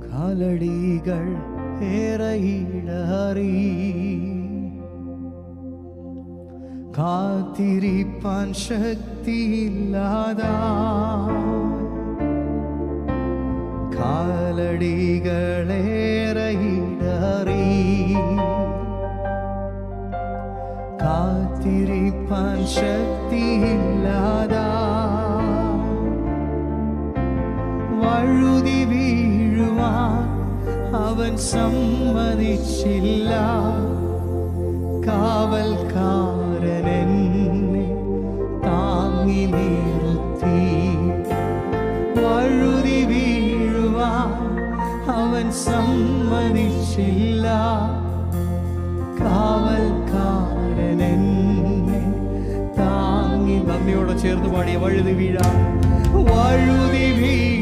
കാലടികൾ ഏറെയിടറി കാത്തിരിപ്പാൻ ശക്തിയില്ലാതാ കാലടികളേറെയിടറി കാത്തിരിപ്പാൻ ശക്തിയില്ലാതാ വഴുതി വീഴുവാൻ അവൻ സമ്മതിച്ചില്ല കാവൽക്കാരൻ എന്നെ താങ്ങി നിർത്തി വഴുതി വീഴുവാൻ അവൻ സമ്മതിച്ചില്ല കാവൽക്കാരൻ എന്നെ താങ്ങി. നന്ദിയോടെ ചേർന്ന് പാടിയ വഴുതി വീഴാൻ വഴുതി വീഴ